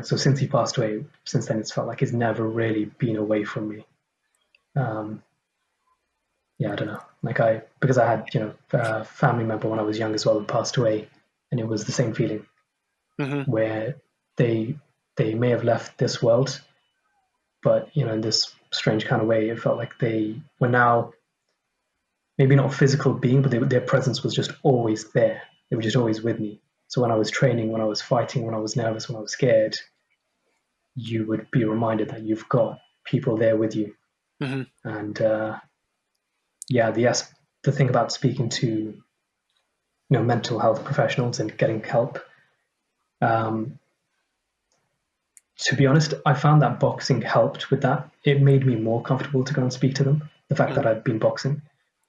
So since he passed away, since then it's felt like he's never really been away from me. I don't know. Because I had a family member when I was young as well who passed away, and it was the same feeling where they may have left this world, but in this strange kind of way, it felt like they were now maybe not a physical being, but their presence was just always there. They were just always with me. So when I was training, when I was fighting, when I was nervous, when I was scared, you would be reminded that you've got people there with you. And the thing about speaking to mental health professionals and getting help, To be honest, I found that boxing helped with that. It made me more comfortable to go and speak to them, the fact that I'd been boxing.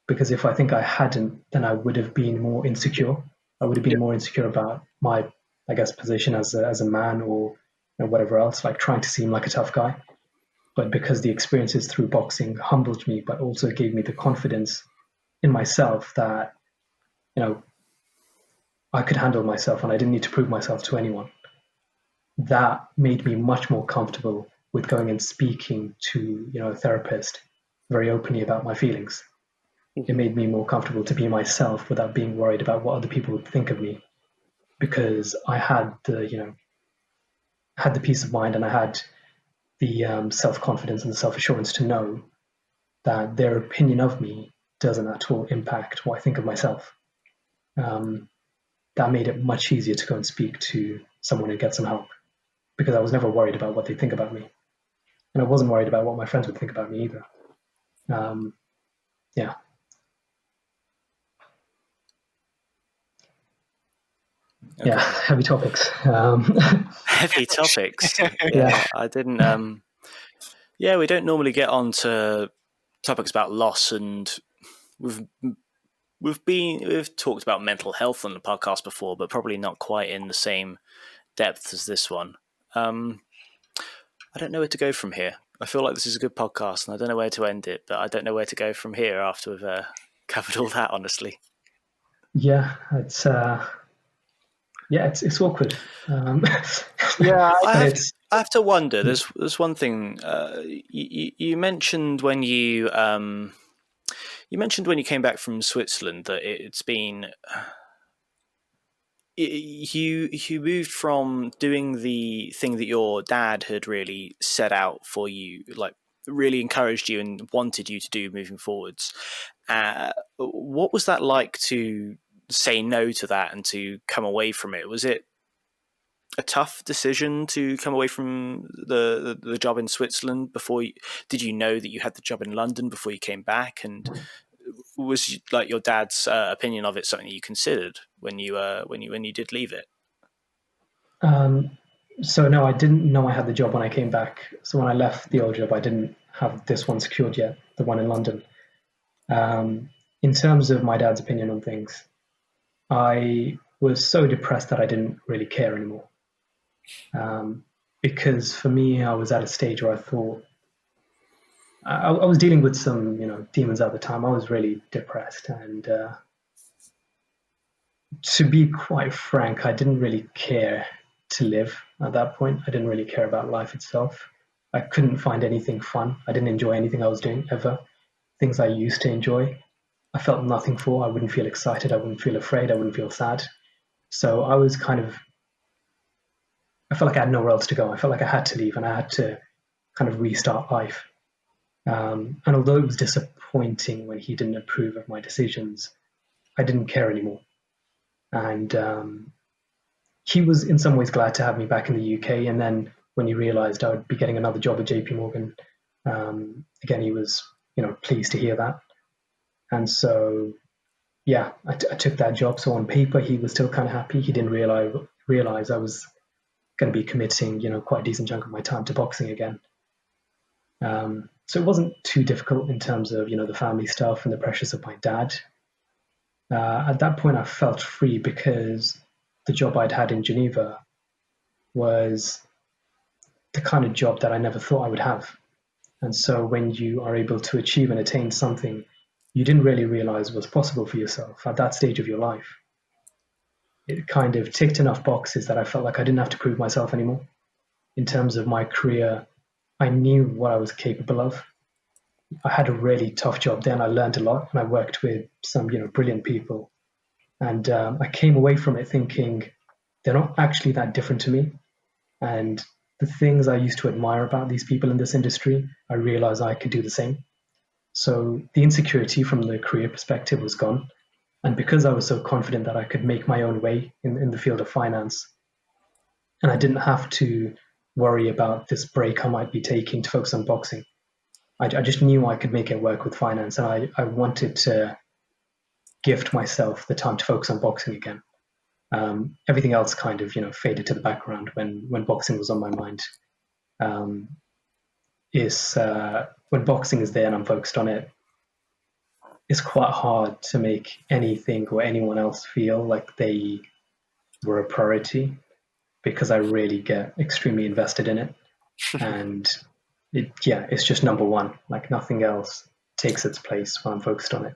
Because if I think I hadn't, then I would have been more insecure. I would have been more insecure about my, I guess, position as a man, or whatever else, like trying to seem like a tough guy. But because the experiences through boxing humbled me, but also gave me the confidence in myself that, I could handle myself and I didn't need to prove myself to anyone. That made me much more comfortable with going and speaking to, a therapist very openly about my feelings. It made me more comfortable to be myself without being worried about what other people would think of me, because I had the peace of mind, and I had the self-confidence and the self-assurance to know that their opinion of me doesn't at all impact what I think of myself. That made it much easier to go and speak to someone and get some help, because I was never worried about what they think about me, and I wasn't worried about what my friends would think about me either. Yeah. Okay. Yeah, heavy topics. Heavy topics. Yeah, I didn't. Yeah, we don't normally get on to topics about loss, and we've talked about mental health on the podcast before, but probably not quite in the same depth as this one. I don't know where to go from here. I feel like this is a good podcast, and I don't know where to end it, but I don't know where to go from here after we've covered all that, honestly. Yeah, it's awkward. Yeah, I have to wonder. There's one thing you mentioned when you came back from Switzerland that it's been. You moved from doing the thing that your dad had really set out for you, like really encouraged you and wanted you to do moving forwards. What was that like to say no to that and to come away from it? Was it a tough decision to come away from the job in Switzerland before did you know that you had the job in London before you came back? And was like your dad's opinion of it something you considered when you did leave it? So no, I didn't know I had the job when I came back. So when I left the old job, I didn't have this one secured yet, the one in London. In terms of my dad's opinion on things, I was so depressed that I didn't really care anymore. Because for me, I was at a stage where I thought I was dealing with some, demons at the time. I was really depressed, and to be quite frank, I didn't really care to live at that point. I didn't really care about life itself. I couldn't find anything fun. I didn't enjoy anything I was doing ever. Things I used to enjoy, I felt nothing for. I wouldn't feel excited. I wouldn't feel afraid. I wouldn't feel sad. So I was I felt like I had nowhere else to go. I felt like I had to leave and I had to kind of restart life. And although it was disappointing when he didn't approve of my decisions, I didn't care anymore. And he was in some ways glad to have me back in the UK. And then when he realized I would be getting another job at JP Morgan, again, he was, pleased to hear that. And so, yeah, I took that job. So on paper, he was still kind of happy. He didn't realize I was going to be committing, quite a decent chunk of my time to boxing again. So it wasn't too difficult in terms of, the family stuff and the pressures of my dad. At that point, I felt free because the job I'd had in Geneva was the kind of job that I never thought I would have. And so when you are able to achieve and attain something you didn't really realize was possible for yourself at that stage of your life, it kind of ticked enough boxes that I felt like I didn't have to prove myself anymore. In terms of my career, I knew what I was capable of. I had a really tough job then. I learned a lot and I worked with some, brilliant people. And I came away from it thinking they're not actually that different to me. And the things I used to admire about these people in this industry, I realized I could do the same. So the insecurity from the career perspective was gone. And because I was so confident that I could make my own way in the field of finance, and I didn't have to worry about this break I might be taking to focus on boxing, I just knew I could make it work with finance. And I wanted to gift myself the time to focus on boxing again. Everything else kind of, faded to the background when boxing was on my mind. is when boxing is there and I'm focused on it, it's quite hard to make anything or anyone else feel like they were a priority, because I really get extremely invested in it. And it's just number one. Like nothing else takes its place when I'm focused on it.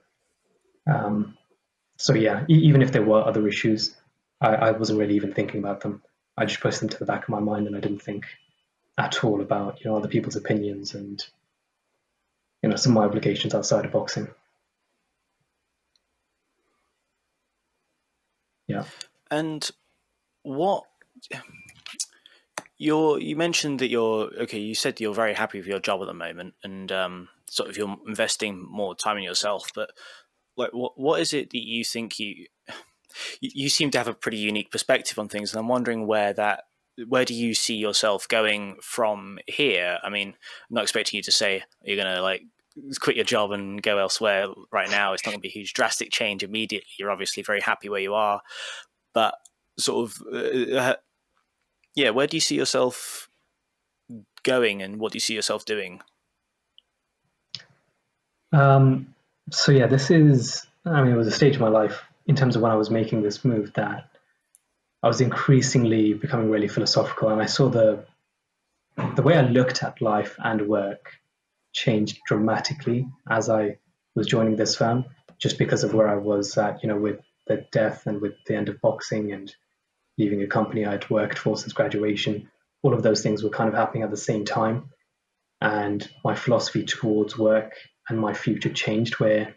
So yeah, even if there were other issues, I wasn't really even thinking about them. I just pushed them to the back of my mind, and I didn't think at all about other people's opinions and some of my obligations outside of boxing. Yeah. And what you mentioned that you said you're very happy with your job at the moment, and sort of you're investing more time in yourself. But like, what is it that you think you seem to have a pretty unique perspective on things, and I'm wondering where do you see yourself going from here? I mean, I'm not expecting you to say you're going to like quit your job and go elsewhere right now. It's not going to be a huge drastic change immediately. You're obviously very happy where you are, but sort of, where do you see yourself going, and what do you see yourself doing? So yeah, this is, it was a stage of my life in terms of when I was making this move that I was increasingly becoming really philosophical, and I saw the way I looked at life and work changed dramatically as I was joining this firm, just because of where I was at, with the death and with the end of boxing and leaving a company I'd worked for since graduation. All of those things were kind of happening at the same time. And my philosophy towards work and my future changed, where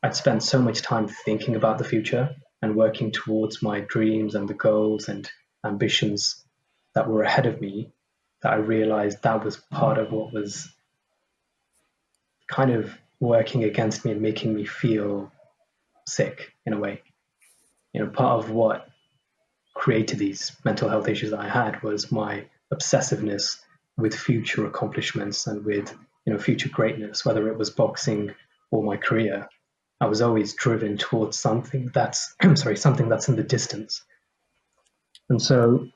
I'd spent so much time thinking about the future and working towards my dreams and the goals and ambitions that were ahead of me, that I realized that was part of what was kind of working against me and making me feel sick in a way. Part of what created these mental health issues that I had was my obsessiveness with future accomplishments and with future greatness, whether it was boxing or my career. I was always driven towards something that's something that's in the distance. And so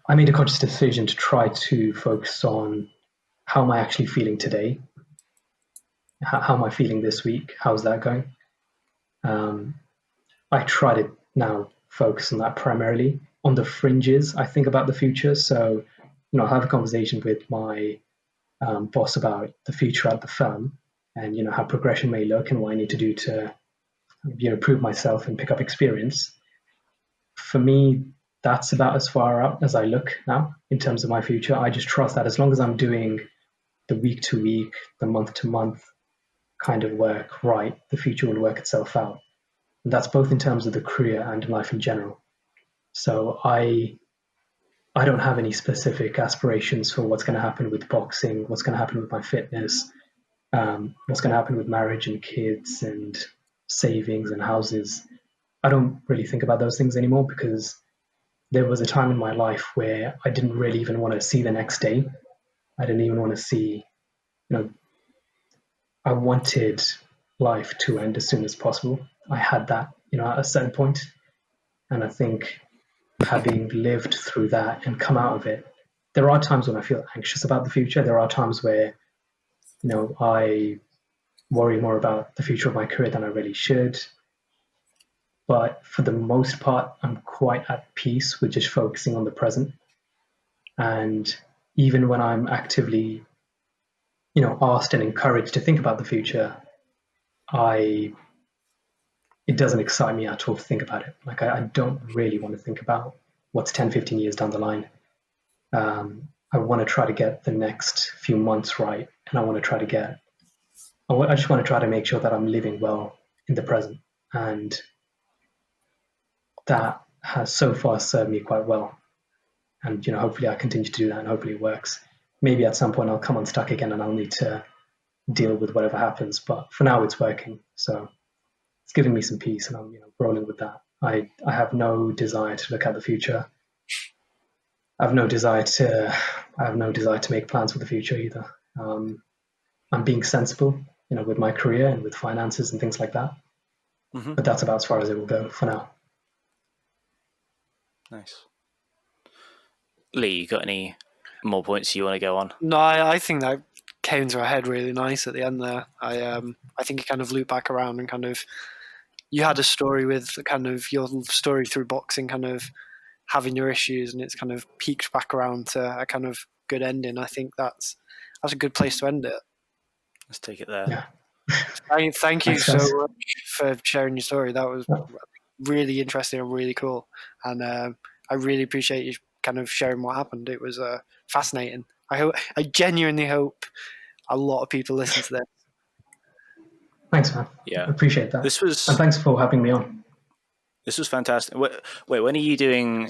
I made a conscious decision to try to focus on how am I actually feeling today? How am I feeling this week? How's that going? I try to now focus on that primarily. On the fringes, I think about the future. So, I have a conversation with my boss about the future at the firm, and how progression may look and what I need to do to prove myself and pick up experience. For me, that's about as far out as I look now in terms of my future. I just trust that as long as I'm doing the week to week, the month to month kind of work right, the future will work itself out. And that's both in terms of the career and in life in general. So I don't have any specific aspirations for what's going to happen with boxing, what's going to happen with my fitness, what's going to happen with marriage and kids and savings and houses. I don't really think about those things anymore, because there was a time in my life where I didn't really even want to see the next day. I didn't even want to see, I wanted life to end as soon as possible. I had that, at a certain point. And I think having lived through that and come out of it, there are times when I feel anxious about the future. There are times where, I worry more about the future of my career than I really should. But for the most part, I'm quite at peace with just focusing on the present. And even when I'm actively, asked and encouraged to think about the future, it doesn't excite me at all to think about it. Like I don't really want to think about what's 10, 15 years down the line. I want to try to get the next few months right, and I just want to try to make sure that I'm living well in the present, and that has so far served me quite well. And hopefully I continue to do that, and hopefully it works. Maybe at some point I'll come unstuck again, and I'll need to deal with whatever happens. But for now, it's working, so it's giving me some peace, and I'm rolling with that. I have no desire to look at the future. I have no desire to make plans for the future either. I'm being sensible, with my career and with finances and things like that. Mm-hmm. But that's about as far as it will go for now. Nice. Lee, you got any more points you want to go on? No, I think that came to a head really nice at the end there. I think it kind of looped back around and kind of you had a story with kind of your story through boxing, kind of having your issues, and it's kind of peaked back around to a kind of good ending. I think that's a good place to end it. Let's take it there. Yeah. Thank you Thanks, so guys. much for sharing your story. That was really interesting and really cool. And I really appreciate you kind of sharing what happened. It was fascinating. I genuinely hope a lot of people listen to this. Thanks, man. Yeah. Appreciate that. This And thanks for having me on. was fantastic. Wait, when are you doing?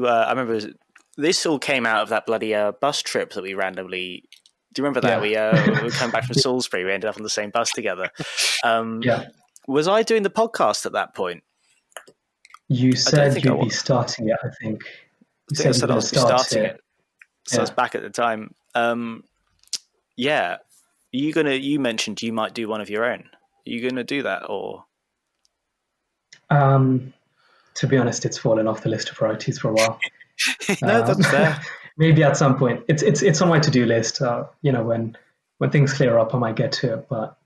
I remember this all came out of that bloody bus trip that we randomly. Do you remember that? Yeah. We were coming back from Salisbury. We ended up on the same bus together. Yeah. Was I doing the podcast at that point? You said think I you'd be was. starting it, I think. I think I said I was starting it. So I was Yeah. back at the time. Yeah. You mentioned you might do one of your own. Are you gonna do that or? To be honest, it's fallen off the list of priorities for a while. No, that's fair. Maybe at some point. It's on my to-do list. When things clear up, I might get to it. But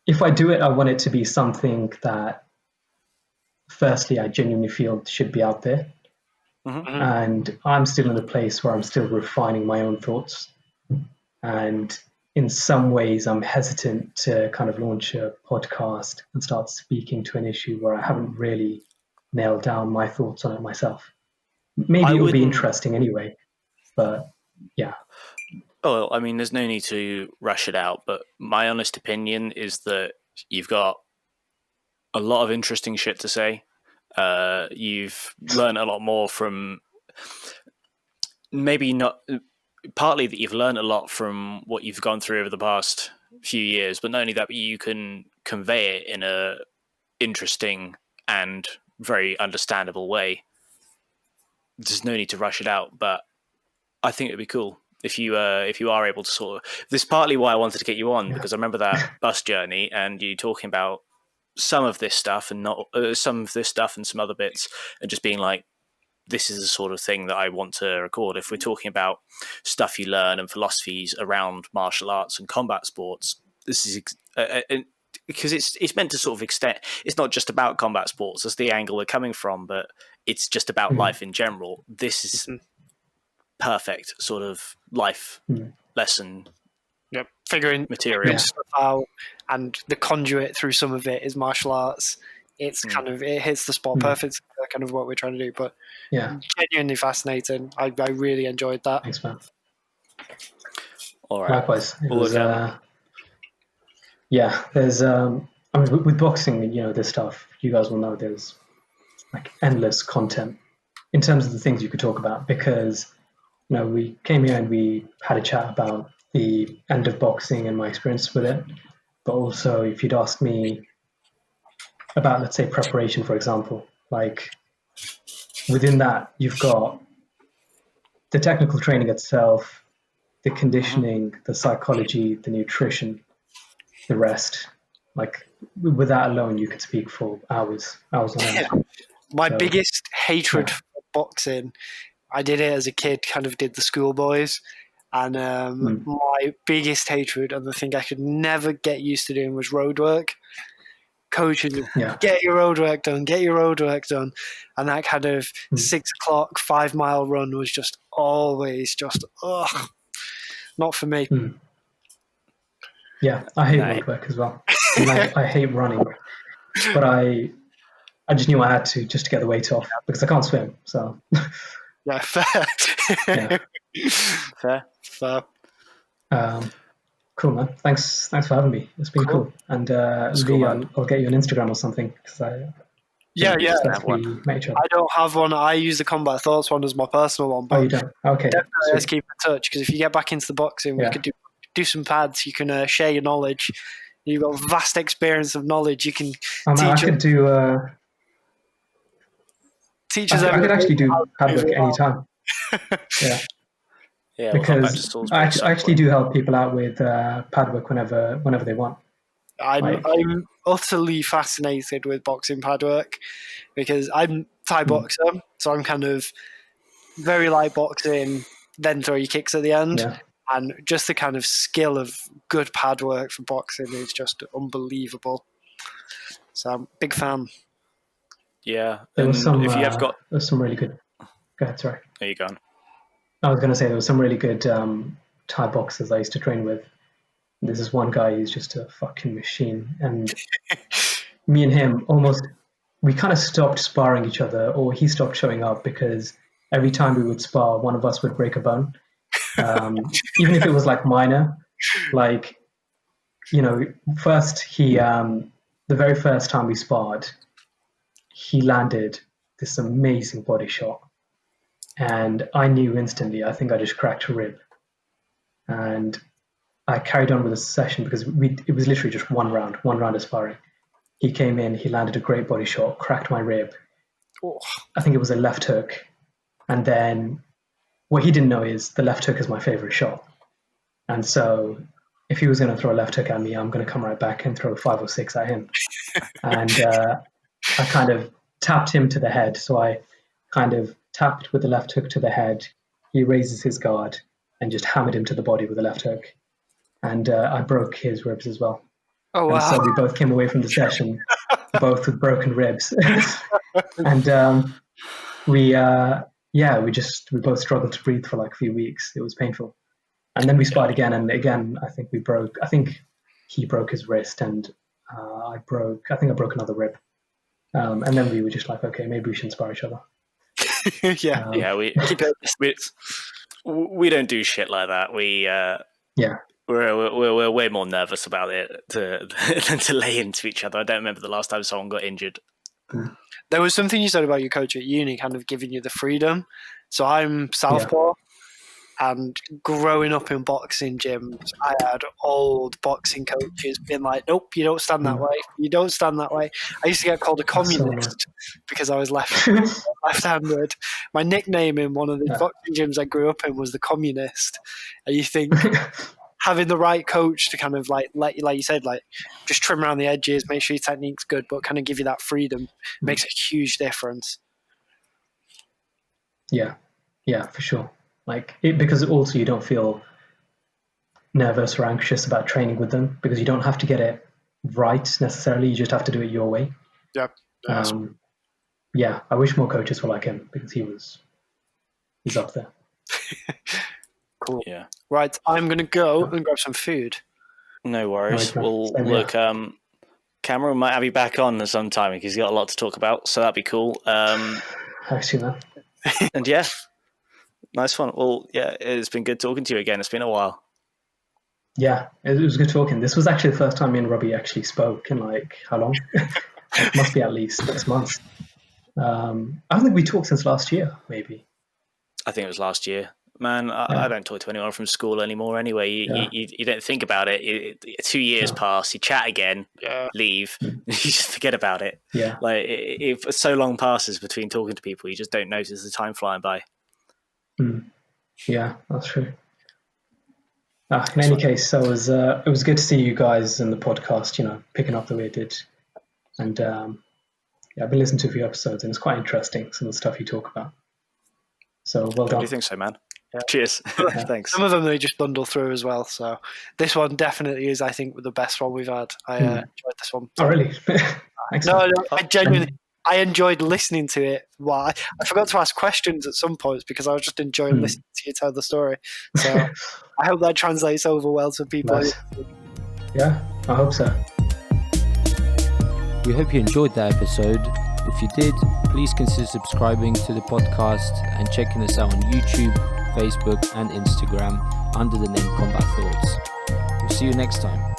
if I do it, I want it to be something that, firstly, I genuinely feel should be out there. Mm-hmm. And I'm still in the place where I'm still refining my own thoughts. And in some ways, I'm hesitant to kind of launch a podcast and start speaking to an issue where I haven't really nailed down my thoughts on it myself. Maybe it will be interesting anyway, but yeah. Oh, I mean, there's no need to rush it out, but my honest opinion is that you've got a lot of interesting shit to say. You've learned a lot more from maybe not partly that you've learned a lot from what you've gone through over the past few years, but not only that, but you can convey it in a interesting and very understandable way. There's no need to rush it out, but I think it'd be cool if you are able to sort of. This is partly why I wanted to get you on, because I remember that bus journey and you talking about some of this stuff and not some of this stuff and some other bits, and just being like, this is the sort of thing that I want to record. If we're talking about stuff you learn and philosophies around martial arts and combat sports, this is because it's meant to sort of extend. It's not just about combat sports. That's the angle they're coming from, but it's just about life in general. This is perfect sort of life lesson. Yep, figuring stuff out, and the conduit through some of it is martial arts. It's kind of, it hits the spot perfect, kind of what we're trying to do. But genuinely fascinating. I really enjoyed that. Thanks, man. All right. Likewise. It was, there's I mean, with boxing, this stuff, you guys will know there's like endless content in terms of the things you could talk about, because we came here and we had a chat about the end of boxing and my experience with it. But also, if you'd ask me about, let's say, preparation, for example, like within that, you've got the technical training itself, the conditioning, the psychology, the nutrition, the rest. Like with that alone, you could speak for hours on end. My biggest hatred for boxing, I did it as a kid, kind of did the schoolboys. And my biggest hatred and the thing I could never get used to doing was road work. Coaches, get your road work done. And that kind of 6 o'clock, 5 mile run was just always just, not for me. Yeah, I hate road work as well. And I hate running. But I just knew I had to, just to get the weight off, because I can't swim. So yeah, fair. Fair. Cool, man. Thanks for having me. It's been cool. And Lee, I'll get you an Instagram or something, because I don't have one. I use the Combat Thoughts one as my personal one. But you don't? Okay. Definitely let's keep in touch, because if you get back into the boxing, we could do some pads. You can share your knowledge. You've got vast experience of knowledge. You can teach. I could do. Teachers. I could actually do pad work anytime. Yeah, because I actually do help people out with pad work whenever they want. I'm utterly fascinated with boxing pad work, because I'm Thai boxer, so I'm kind of very light boxing, then throw your kicks at the end. Yeah. And just the kind of skill of good pad work for boxing is just unbelievable. So I'm a big fan. Yeah. There was some, if you have got... there's some really good... Go ahead, sorry. There you go. I was going to say there was some really good Thai boxers I used to train with. There's this one guy who's just a fucking machine. And me and him we kind of stopped sparring each other, or he stopped showing up, because every time we would spar, one of us would break a bone. Even if it was like minor, like, first the very first time we sparred, he landed this amazing body shot. And I knew instantly, I think I just cracked a rib. And I carried on with the session because it was literally just one round of sparring. He came in, he landed a great body shot, cracked my rib. Oh. I think it was a left hook. And then what he didn't know is the left hook is my favorite shot. And so if he was going to throw a left hook at me, I'm going to come right back and throw 5 or 6 at him. And I kind of tapped him to the head. So I kind of tapped with the left hook to the head. He raises his guard and just hammered him to the body with the left hook. And I broke his ribs as well. Oh, wow. And so we both came away from the session, both with broken ribs. And we both struggled to breathe for like a few weeks. It was painful. And then we sparred again, and again, I think he broke his wrist, and I broke another rib. And then we were just like, okay, maybe we shouldn't spar each other. We don't do shit like that. We're way more nervous about it than to lay into each other. I don't remember the last time someone got injured. There was something you said about your coach at uni kind of giving you the freedom. So I'm southpaw, and growing up in boxing gyms, I had old boxing coaches being like, nope, you don't stand that way. You don't stand that way. I used to get called a communist because I was left-handed. My nickname in one of the boxing gyms I grew up in was the communist. And you think having the right coach to kind of like you said, like just trim around the edges, make sure your technique's good, but kind of give you that freedom makes a huge difference. Yeah, for sure. Because also you don't feel nervous or anxious about training with them, because you don't have to get it right necessarily. You just have to do it your way. Yep. I wish more coaches were like him, because he's up there. Cool. Yeah. Right, I'm going to go and grab some food. No worries. Well, look, Cameron might have you back on sometime because he's got a lot to talk about, so that'd be cool. Actually, man. And yeah. Nice one. Well, yeah, it's been good talking to you again. It's been a while. Yeah, it was good talking. This was actually the first time me and Robbie actually spoke in how long? It must be at least 6 months. I don't think we talked since last year, maybe. I think it was last year. Man, I don't talk to anyone from school anymore anyway. You don't think about it. 2 years pass, you chat again, leave, you just forget about it. Yeah. If so long passes between talking to people, you just don't notice the time flying by. Yeah, that's true. In any case, it was good to see you guys in the podcast, picking up the way it did. And I've been listening to a few episodes, and it's quite interesting, some of the stuff you talk about. So well done. Do you think so, man? Yeah. Cheers. Thanks. Some of them they just bundle through as well. So this one definitely is, I think, the best one we've had. I enjoyed this one. Oh, really? No, I genuinely... I enjoyed listening to it. Well, I forgot to ask questions at some points because I was just enjoying listening to you tell the story. So I hope that translates over well to people. Nice. Yeah, I hope so. We hope you enjoyed that episode. If you did, please consider subscribing to the podcast and checking us out on YouTube, Facebook and Instagram under the name Combat Thoughts. We'll see you next time.